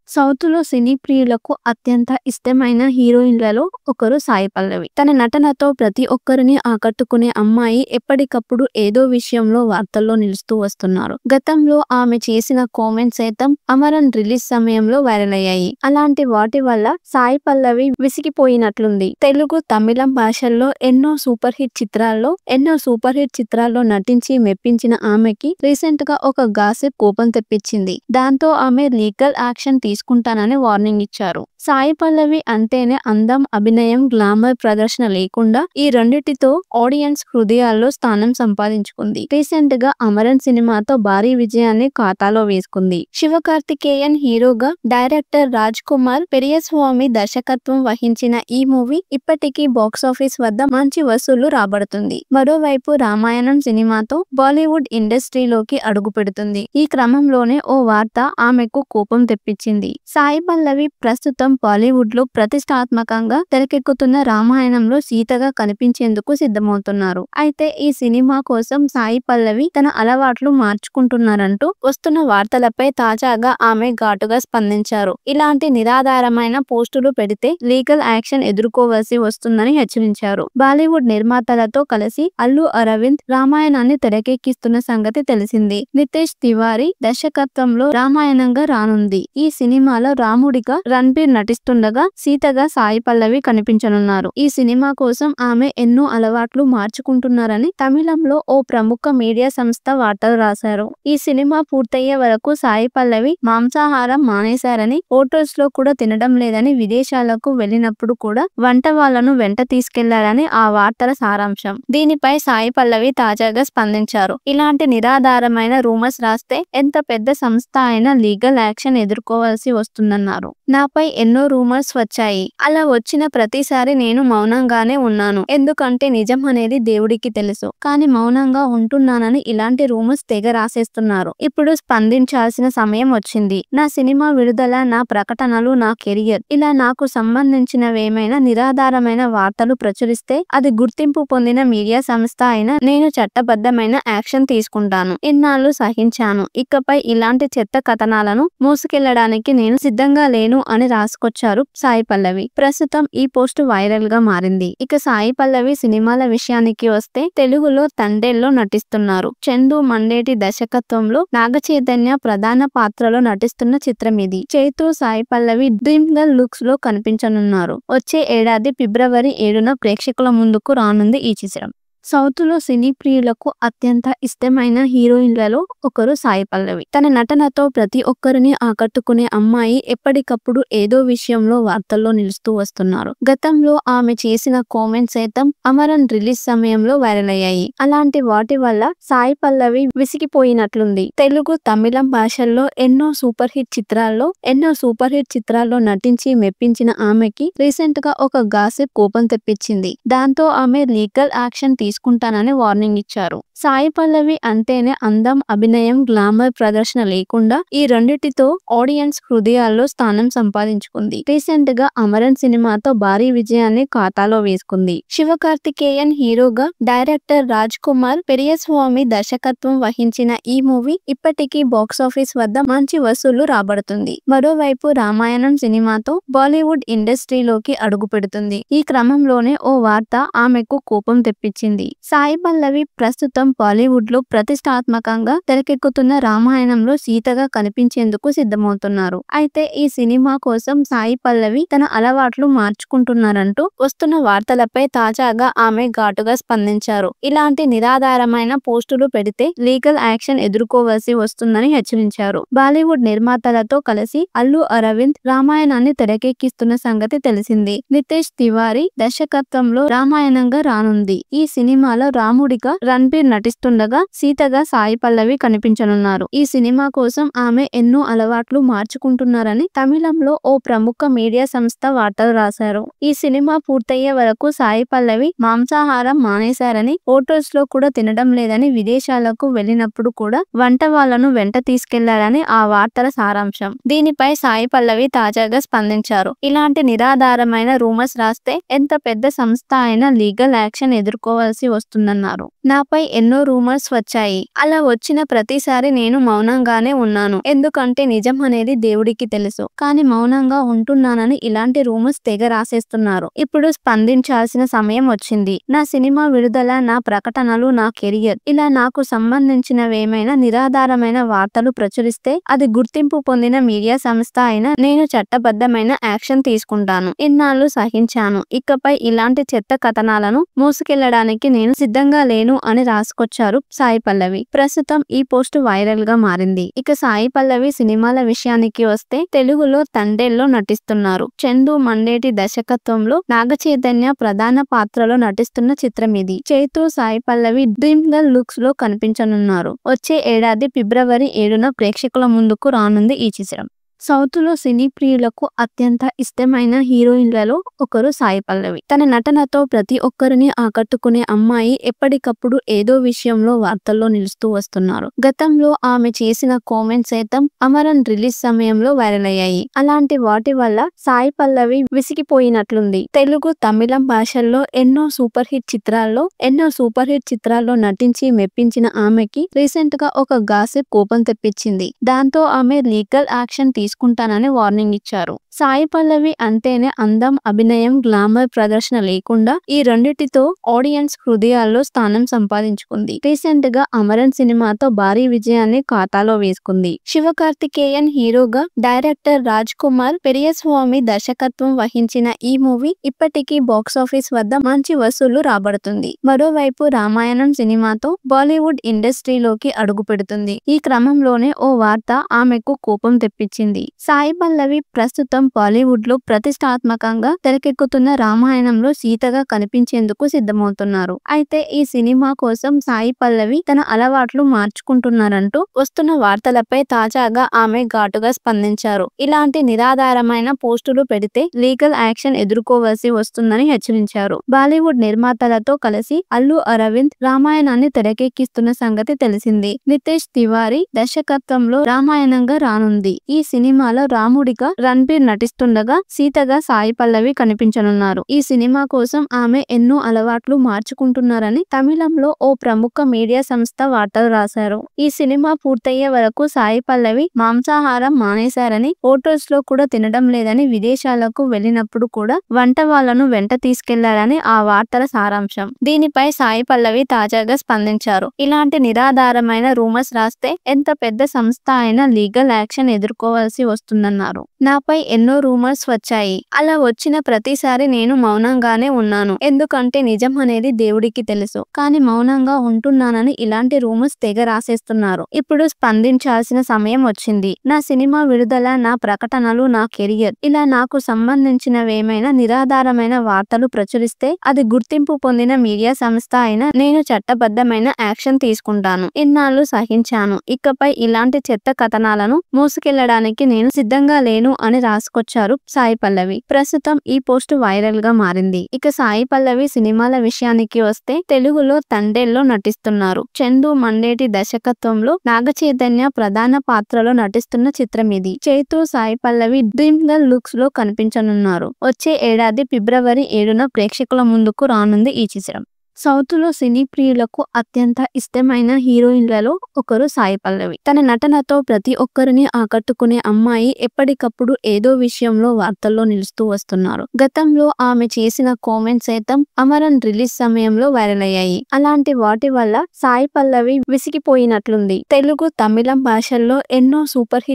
సౌత్‌లో సినీ ప్రియులకు అత్యంత ఇష్టమైన హీరోయిన్లలో ఒకరు సాయి పల్లవి. తన నటనతో ప్రతి ఒక్కరిని ఆకట్టుకునే అమ్మాయి ఎప్పటికప్పుడు ఏదో విషయంలో వార్తల్లో నిలుస్తూ వస్తున్నారు. గతంలో ఆమె చేసిన కామెంట్స్ సైతం అమరన్ రిలీజ్ సమయంలో వైరల్ అయ్యాయి. అలాంటి వాటి వల్ల సాయి పల్లవి విసిగిపోయినట్లుంది. తెలుగు, తమిళం భాషల్లో ఎన్నో సూపర్ హిట్ చిత్రాల్లో నటించి మెప్పించిన ఆమెకి రీసెంట్ గా ఒక గాసిప్ కోపం తెప్పించింది. దాంతో ఆమె లీగల్ యాక్షన్ తీసుకుంటానని వార్నింగ్ ఇచ్చారు. సాయి పల్లవి అంటేనే అందం, అభినయం, గ్లామర్ ప్రదర్శన లేకుండా ఈ రెండిటితో ఆడియన్స్ హృదయాల్లో స్థానం సంపాదించుకుంది. రీసెంట్ గా అమరన్ సినిమాతో భారీ విజయాన్ని ఖాతాలో వేసుకుంది. శివకార్తికేయన్ హీరోగా, డైరెక్టర్ రాజ్ కుమార్ పెరియస్వామి దర్శకత్వం వహించిన ఈ మూవీ ఇప్పటికీ బాక్సాఫీస్ వద్ద మంచి వసూళ్లు రాబడుతుంది. మరోవైపు రామాయణం సినిమాతో బాలీవుడ్ ఇండస్ట్రీలోకి అడుగు పెడుతుంది. ఈ క్రమంలోనే ఓ వార్త ఆమెకు కోపం తెప్పించింది. సాయి పల్లవి ప్రస్తుతం బాలీవుడ్ లో ప్రతిష్టాత్మకంగా తెరకెక్కుతున్న రామాయణంలో సీతగా కనిపించేందుకు సిద్ధమవుతున్నారు. అయితే ఈ సినిమా కోసం సాయి పల్లవి తన అలవాట్లు మార్చుకుంటున్నారంటూ వస్తున్న వార్తలపై తాజాగా ఆమె ఘాటుగా స్పందించారు. ఇలాంటి నిరాధారమైన పోస్టులు పెడితే లీగల్ యాక్షన్ ఎదుర్కోవాల్సి వస్తుందని హెచ్చరించారు. బాలీవుడ్ నిర్మాతలతో కలిసి అల్లు అరవింద్ రామాయణాన్ని తెరకెక్కిస్తున్న సంగతి తెలిసింది. నితేష్ తివారీ దర్శకత్వంలో రామాయణంగా రానుంది. ఈ సినిమాలో రాముడిగా రణ్బీర్ నటిస్తుండగా సీతగా సాయి పల్లవి కనిపించనున్నారు. ఈ సినిమా కోసం ఆమె ఎన్నో అలవాట్లు మార్చుకుంటున్నారని తమిళంలో ఓ ప్రముఖ మీడియా సంస్థ వార్తలు రాశారు. ఈ సినిమా పూర్తయ్యే వరకు సాయి పల్లవి మాంసాహారం మానేశారని, హోటల్స్ లో కూడా తినడం లేదని, విదేశాలకు వెళ్లినప్పుడు కూడా వంట వాళ్లను వెంట తీసుకెళ్లారని ఆ వార్తల సారాంశం. దీనిపై సాయి పల్లవి తాజాగా స్పందించారు. ఇలాంటి నిరాధారమైన రూమర్స్ రాస్తే ఎంత పెద్ద సంస్థ అయినా లీగల్ యాక్షన్ ఎదుర్కోవాల్సి వస్తుందన్నారు. నాపై ఎన్నో రూమర్స్ వచ్చాయి. అలా వచ్చిన ప్రతిసారి నేను మౌనంగానే ఉన్నాను. ఎందుకంటే నిజం అనేది దేవుడికి తెలుసు. కానీ మౌనంగా ఉంటున్నానని ఇలాంటి రూమర్స్ తెగ రాసేస్తున్నారు. ఇప్పుడు స్పందించాల్సిన సమయం వచ్చింది. నా సినిమా విడుదల, నా ప్రకటనలు, నా కెరియర్ ఇలా నాకు సంబంధించినవేమైనా నిరాధారమైన వార్తలు ప్రచురిస్తే అది గుర్తింపు పొందిన మీడియా సంస్థ అయినా నేను చట్టబద్ధమైన యాక్షన్ తీసుకుంటాను. ఇన్నాళ్లు సహించాను. ఇకపై ఇలాంటి చెత్త కథనాలను మోసుకెళ్లడానికి నేను సిద్ధంగా లేను అని రాసుకొచ్చారు సాయి పల్లవి. ప్రస్తుతం ఈ పోస్ట్ వైరల్ గా మారింది. ఇక సాయి పల్లవి సినిమాల విషయానికి వస్తే తెలుగులో తండేల్లో నటిస్తున్నారు. చందు మండేటి దర్శకత్వంలో నాగచైతన్య ప్రధాన పాత్రలో నటిస్తున్న చిత్రం ఇది. Chaitu, Sai Pallavi dream girl looks లో కనిపించనున్నారు. వచ్చే ఏడాది ఫిబ్రవరి 7న ప్రేక్షకుల ముందుకు రానుంది ఈ చిత్రం. సౌత్‌లో సినీ ప్రియులకు అత్యంత ఇష్టమైన హీరోయిన్లలో ఒకరు సాయి పల్లవి. తన నటనతో ప్రతి ఒక్కరిని ఆకట్టుకునే అమ్మాయి ఎప్పటికప్పుడు ఏదో విషయంలో వార్తల్లో నిలుస్తూ వస్తున్నారు. గతంలో ఆమె చేసిన కామెంట్స్ సైతం అమరన్ రిలీజ్ సమయంలో వైరల్ అయ్యాయి. అలాంటి వాటి వల్ల సాయి పల్లవి విసిగిపోయినట్లుంది. తెలుగు, తమిళం భాషల్లో ఎన్నో సూపర్ హిట్ చిత్రాల్లో నటించి మెప్పించిన ఆమెకి రీసెంట్ గా ఒక గాసిప్ కోపం తెప్పించింది. దాంతో ఆమె లీగల్ యాక్షన్ తీసుకుంటానని వార్నింగ్ ఇచ్చారు. సాయి పల్లవి అంటేనే అందం, అభినయం, గ్లామర్ ప్రదర్శన లేకుండా ఈ రెండిటితో ఆడియన్స్ హృదయాల్లో స్థానం సంపాదించుకుంది. రీసెంట్ గా అమరన్ సినిమాతో భారీ విజయాన్ని ఖాతాలో వేసుకుంది. శివకార్తికేయన్ హీరోగా, డైరెక్టర్ రాజ్ కుమార్ పెరియస్వామి దర్శకత్వం వహించిన ఈ మూవీ ఇప్పటికీ బాక్సాఫీస్ వద్ద మంచి వసూళ్లు రాబడుతుంది. మరోవైపు రామాయణం సినిమాతో బాలీవుడ్ ఇండస్ట్రీలోకి అడుగు పెడుతుంది. ఈ క్రమంలోనే ఓ వార్త ఆమెకు కోపం తెప్పించింది. సాయి పల్లవి ప్రస్తుతం బాలీవుడ్ లో ప్రతిష్టాత్మకంగా తెరకెక్కుతున్న రామాయణంలో సీతగా కనిపించేందుకు సిద్ధమవుతున్నారు. అయితే ఈ సినిమా కోసం సాయి పల్లవి తన అలవాట్లు మార్చుకుంటున్నారంటూ వస్తున్న వార్తలపై తాజాగా ఆమె ఘాటుగా స్పందించారు. ఇలాంటి నిరాధారమైన పోస్టులు పెడితే లీగల్ యాక్షన్ ఎదుర్కోవాల్సి వస్తుందని హెచ్చరించారు. బాలీవుడ్ నిర్మాతలతో కలిసి అల్లు అరవింద్ రామాయణాన్ని తెరకెక్కిస్తున్న సంగతి తెలిసింది. నితేష్ తివారీ దర్శకత్వంలో రామాయణంగా రానుంది. ఈ సినిమాలో రాముడిగా రణ్బీర్ నటిస్తుండగా సీతగా సాయి పల్లవి కనిపించనున్నారు. ఈ సినిమా కోసం ఆమె ఎన్నో అలవాట్లు మార్చుకుంటున్నారని తమిళంలో ఓ ప్రముఖ మీడియా సంస్థ వార్తలు రాశారు. ఈ సినిమా పూర్తయ్యే వరకు సాయి పల్లవి మాంసాహారం మానేశారని, హోటల్స్ లో కూడా తినడం లేదని, విదేశాలకు వెళ్లినప్పుడు కూడా వంట వాళ్లను వెంట తీసుకెళ్లారని ఆ వార్తల సారాంశం. దీనిపై సాయి పల్లవి తాజాగా స్పందించారు. ఇలాంటి నిరాధారమైన రూమర్స్ రాస్తే ఎంత పెద్ద సంస్థ అయినా లీగల్ యాక్షన్ ఎదుర్కోవాల్సి ఎదుర్కోవాల్సి వస్తుందన్నారు. నాపై ఎన్నో రూమర్స్ వచ్చాయి. అలా వచ్చిన ప్రతిసారి నేను మౌనంగానే ఉన్నాను. ఎందుకంటే నిజం అనేది దేవుడికి తెలుసు. కానీ మౌనంగా ఉంటున్నానని ఇలాంటి రూమర్స్ తెగ రాసేస్తున్నారు. ఇప్పుడు స్పందించాల్సిన సమయం వచ్చింది. నా సినిమా విడుదల, నా ప్రకటనలు, నా కెరియర్ ఇలా నాకు సంబంధించినవేమైనా నిరాధారమైన వార్తలు ప్రచురిస్తే అది గుర్తింపు పొందిన మీడియా సంస్థ అయినా నేను చట్టబద్ధమైన యాక్షన్ తీసుకుంటాను. ఇన్నాళ్ళు సహించాను. ఇకపై ఇలాంటి చెత్త కథనాలను మోసుకెళ్లడానికి నేను సిద్ధంగా లేను అని రాసుకొచ్చారు సాయి పల్లవి. ప్రస్తుతం ఈ పోస్ట్ వైరల్ గా మారింది. ఇక సాయి పల్లవి సినిమాల విషయానికి వస్తే తెలుగులో తండేల్లో నటిస్తున్నారు. చందు మండేటి దర్శకత్వంలో నాగచైతన్య ప్రధాన పాత్రలో నటిస్తున్న చిత్రం ఇది. Chaitu, Sai Pallavi dream girl looks లో కనిపించనున్నారు. వచ్చే ఏడాది ఫిబ్రవరి 7న ప్రేక్షకుల ముందుకు రానుంది ఈ చిత్రం. సౌత్ లో సినీ ప్రియులకు అత్యంత ఇష్టమైన హీరోయిన్లలో ఒకరు సాయి పల్లవి. తన నటనతో ప్రతి ఒక్కరిని ఆకట్టుకునే అమ్మాయి ఎప్పటికప్పుడు ఏదో విషయంలో వార్తల్లో నిలుస్తూ వస్తున్నారు. గతంలో ఆమె చేసిన కామెంట్స్ సైతం అమరన్ రిలీజ్ సమయంలో వైరల్ అయ్యాయి. అలాంటి వాటి వల్ల సాయి పల్లవి విసిగిపోయినట్లుంది. తెలుగు, తమిళం భాషల్లో ఎన్నో సూపర్ హిట్ చిత్రాల్లో నటించి మెప్పించిన ఆమెకి రీసెంట్ గా ఒక గాసిప్ కోపం తెప్పించింది. దాంతో ఆమె లీగల్ యాక్షన్ తీసుకుంటానని వార్నింగ్ ఇచ్చారు. సాయి పల్లవి అంటేనే అందం, అభినయం, గ్లామర్ ప్రదర్శన లేకుండా ఈ రెండిటితో ఆడియన్స్ హృదయాల్లో స్థానం సంపాదించుకుంది. రీసెంట్ గా అమరన్ సినిమాతో భారీ విజయాన్ని ఖాతాలో వేసుకుంది. శివకార్తికేయన్ హీరోగా, డైరెక్టర్ రాజ్ కుమార్ పెరియస్వామి దర్శకత్వం వహించిన ఈ మూవీ ఇప్పటికీ బాక్సాఫీస్ వద్ద మంచి వసూళ్లు రాబడుతుంది. మరోవైపు రామాయణం సినిమాతో బాలీవుడ్ ఇండస్ట్రీలోకి అడుగు పెడుతుంది. ఈ క్రమంలోనే ఓ వార్త ఆమెకు కోపం తెప్పించింది. సాయి పల్లవి ప్రస్తుతం బాలీవుడ్ లో ప్రతిష్టాత్మకంగా తెరకెక్కుతున్న రామాయణంలో సీతగా కనిపించేందుకు సిద్ధమవుతున్నారు. అయితే ఈ సినిమా కోసం సాయి పల్లవి తన అలవాట్లు మార్చుకుంటున్నారంటూ వస్తున్న వార్తలపై తాజాగా ఆమె ఘాటుగా స్పందించారు. ఇలాంటి నిరాధారమైన పోస్టులు పెడితే లీగల్ యాక్షన్ ఎదుర్కోవాల్సి వస్తుందని హెచ్చరించారు. బాలీవుడ్ నిర్మాతలతో కలిసి అల్లు అరవింద్ రామాయణాన్ని తెరకెక్కిస్తున్న సంగతి తెలిసింది. నితేష్ తివారీ దర్శకత్వంలో రామాయణంగా రానుంది. ఈ సినిమాలో రాముడిగా రణబీర్ నటిస్తుండగా సీతగా సాయి పల్లవి కనిపించనున్నారు. ఈ సినిమా కోసం ఆమె ఎన్నో అలవాట్లు మార్చుకుంటున్నారని తమిళంలో ఓ ప్రముఖ మీడియా సంస్థ వార్తలు రాశారు. ఈ సినిమా పూర్తయ్యే వరకు సాయి పల్లవి మాంసాహారం మానేశారని, హోటల్స్ లో కూడా తినడం లేదని, విదేశాలకు వెళ్లినప్పుడు కూడా వంట వాళ్లను వెంట తీసుకెళ్లారని ఆ వార్తల సారాంశం. దీనిపై సాయి పల్లవి తాజాగా స్పందించారు. ఇలాంటి నిరాధారమైన రూమర్స్ రాస్తే ఎంత పెద్ద సంస్థ అయినా లీగల్ యాక్షన్ ఎదుర్కోవాల్సి వస్తుందన్నారు. నాపై ఎన్నో రూమర్స్ వచ్చాయి. అలా వచ్చిన ప్రతిసారి నేను మౌనంగానే ఉన్నాను. ఎందుకంటే నిజం అనేది దేవుడికి తెలుసు. కానీ మౌనంగా ఉంటున్నానని ఇలాంటి రూమర్స్ తెగ రాసేస్తున్నారు. ఇప్పుడు స్పందించాల్సిన సమయం వచ్చింది. నా సినిమా విడుదల, నా ప్రకటనలు, నా కెరియర్ ఇలా నాకు సంబంధించినవేమైనా నిరాధారమైన వార్తలు ప్రచురిస్తే అది గుర్తింపు పొందిన మీడియా సంస్థ అయినా నేను చట్టబద్ధమైన యాక్షన్ తీసుకుంటాను. ఇన్నాళ్ళు సహించాను. ఇకపై ఇలాంటి చెత్త కథనాలను మోసుకెళ్లడానికి నేను సిద్ధంగా లేను అని రాసుకొచ్చారు సాయి పల్లవి. ప్రస్తుతం ఈ పోస్ట్ వైరల్ గా మారింది. ఇక సాయి పల్లవి సినిమాల విషయానికి వస్తే తెలుగులో తండేల్లో నటిస్తున్నారు. చందు మండేటి దర్శకత్వంలో నాగచైతన్య ప్రధాన పాత్రలో నటిస్తున్న చిత్రం ఇది. Chaitu, Sai Pallavi dream girl looks లో కనిపించనున్నారు. వచ్చే ఏడాది ఫిబ్రవరి 7న ప్రేక్షకుల ముందుకు రానుంది ఈ చిత్రం. సౌత్ లో సినీ ప్రియులకు అత్యంత ఇష్టమైన హీరోయిన్లలో ఒకరు సాయి పల్లవి. తన నటనతో ప్రతి ఒక్కరిని ఆకట్టుకునే అమ్మాయి ఎప్పటికప్పుడు ఏదో విషయంలో వార్తల్లో నిలుస్తూ వస్తున్నారు. గతంలో ఆమె చేసిన కామెంట్స్ సైతం అమరన్ రిలీజ్ సమయంలో వైరల్ అయ్యాయి. అలాంటి వాటి వల్ల సాయి పల్లవి విసిగిపోయినట్లుంది. తెలుగు, తమిళం భాషల్లో ఎన్నో సూపర్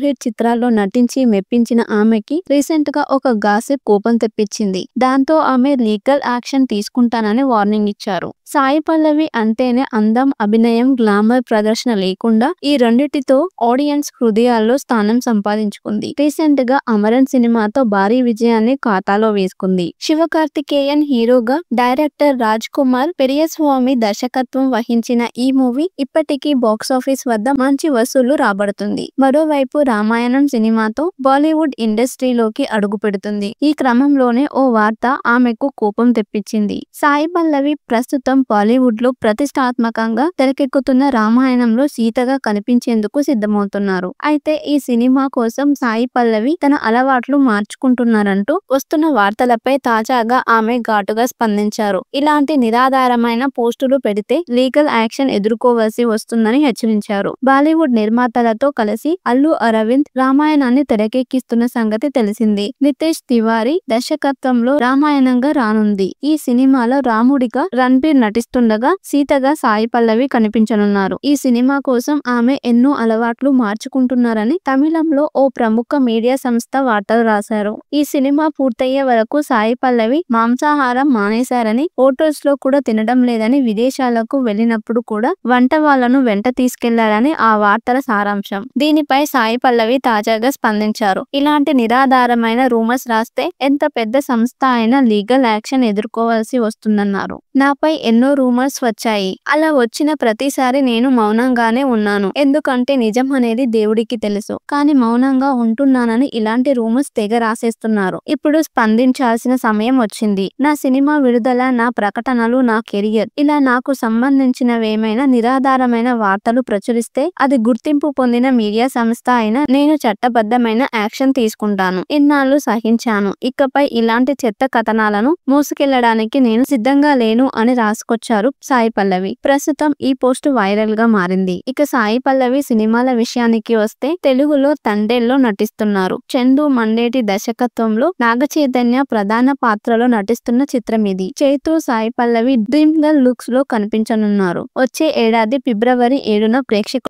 హిట్ చిత్రాల్లో నటించి మెప్పించిన ఆమెకి రీసెంట్ గా ఒక గాసిప్ కోపం తెప్పించింది. దాంతో ఆమె లీగల్ యాక్షన్ తీసుకుంటానని వార్నింగ్ ఇచ్చారు. సాయి పల్లవి అంటేనే అందం, అభినయం, గ్లామర్ ప్రదర్శన లేకుండా ఈ రెండిటితో ఆడియన్స్ హృదయాల్లో స్థానం సంపాదించుకుంది. రీసెంట్ గా అమరన్ సినిమాతో భారీ విజయాన్ని ఖాతాలో వేసుకుంది. శివకార్తికేయన్ హీరోగా, డైరెక్టర్ రాజ్ కుమార్ పెరియస్వామి దర్శకత్వం వహించిన ఈ మూవీ ఇప్పటికీ బాక్సాఫీస్ వద్ద మంచి వసూళ్లు రాబడుతుంది. మరోవైపు రామాయణం సినిమాతో బాలీవుడ్ ఇండస్ట్రీలోకి అడుగు పెడుతుంది. ఈ క్రమంలోనే ఓ వార్త ఆమెకు కోపం తెప్పించింది. సాయి పల్లవి ప్రస్తుతం బాలీవుడ్ లో ప్రతిష్టాత్మకంగా తెరకెక్కుతున్న రామాయణంలో సీతగా కనిపించేందుకు సిద్ధమవుతున్నారు. అయితే ఈ సినిమా కోసం సాయి పల్లవి తన అలవాట్లు మార్చుకుంటున్నారంటూ వస్తున్న వార్తలపై తాజాగా ఆమె ఘాటుగా స్పందించారు. ఇలాంటి నిరాధారమైన పోస్టులు పెడితే లీగల్ యాక్షన్ ఎదుర్కోవాల్సి వస్తుందని హెచ్చరించారు. బాలీవుడ్ నిర్మాతలతో కలిసి అల్లు అరవింద్ రామాయణాన్ని తెరకెక్కిస్తున్న సంగతి తెలిసింది. నితేష్ తివారీ దర్శకత్వంలో రామాయణంగా రానుంది. ఈ సినిమాలో రాముడిగా రణ్బీర్ నటిస్తుండగా సీతగా సాయి పల్లవి కనిపించనున్నారు. ఈ సినిమా కోసం ఆమె ఎన్నో అలవాట్లు మార్చుకుంటున్నారని తమిళంలో ఓ ప్రముఖ మీడియా సంస్థ వార్తలు రాశారు. ఈ సినిమా పూర్తయ్యే వరకు సాయి పల్లవి మాంసాహారం మానేశారని, హోటల్స్ లో కూడా తినడం లేదని, విదేశాలకు వెళ్లినప్పుడు కూడా వంట వాళ్లను వెంట తీసుకెళ్లారని ఆ వార్తల సారాంశం. దీనిపై సాయి పల్లవి తాజాగా స్పందించారు. ఇలాంటి నిరాధారమైన రూమర్స్ రాస్తే ఎంత పెద్ద సంస్థ అయినా లీగల్ యాక్షన్ ఎదుర్కోవాల్సి వస్తుందన్నారు. నాపై ఎన్నో రూమర్స్ వచ్చాయి. అలా వచ్చిన ప్రతిసారి నేను మౌనంగానే ఉన్నాను. ఎందుకంటే నిజం అనేది దేవుడికి తెలుసు. కానీ మౌనంగా ఉంటున్నానని ఇలాంటి రూమర్స్ తెగ రాసేస్తున్నారు. ఇప్పుడు స్పందించాల్సిన సమయం వచ్చింది. నా సినిమా విడుదల, నా ప్రకటనలు, నా కెరియర్ ఇలా నాకు సంబంధించినవేమైనా నిరాధారమైన వార్తలు ప్రచురిస్తే అది గుర్తింపు పొందిన మీడియా సంస్థ అయినా నేను చట్టబద్ధమైన యాక్షన్ తీసుకుంటాను. ఇన్నాళ్లు సహించాను. ఇకపై ఇలాంటి చెత్త కథనాలను మోసుకెళ్లడానికి నేను సిద్ధంగా లేను అని రాసుకొచ్చారు సాయి పల్లవి. ప్రస్తుతం ఈ పోస్ట్ వైరల్ గా మారింది. ఇక సాయి పల్లవి సినిమాల విషయానికి వస్తే తెలుగులో తండేల్లో నటిస్తున్నారు. చందు మండేటి దర్శకత్వంలో నాగ చైతన్య ప్రధాన పాత్రలో నటిస్తున్న చిత్రం ఇది. Chaitu Sai Pallavi dream girl looks లో కనిపించనున్నారు. వచ్చే ఏడాది ఫిబ్రవరి 7న ప్రేక్షకులు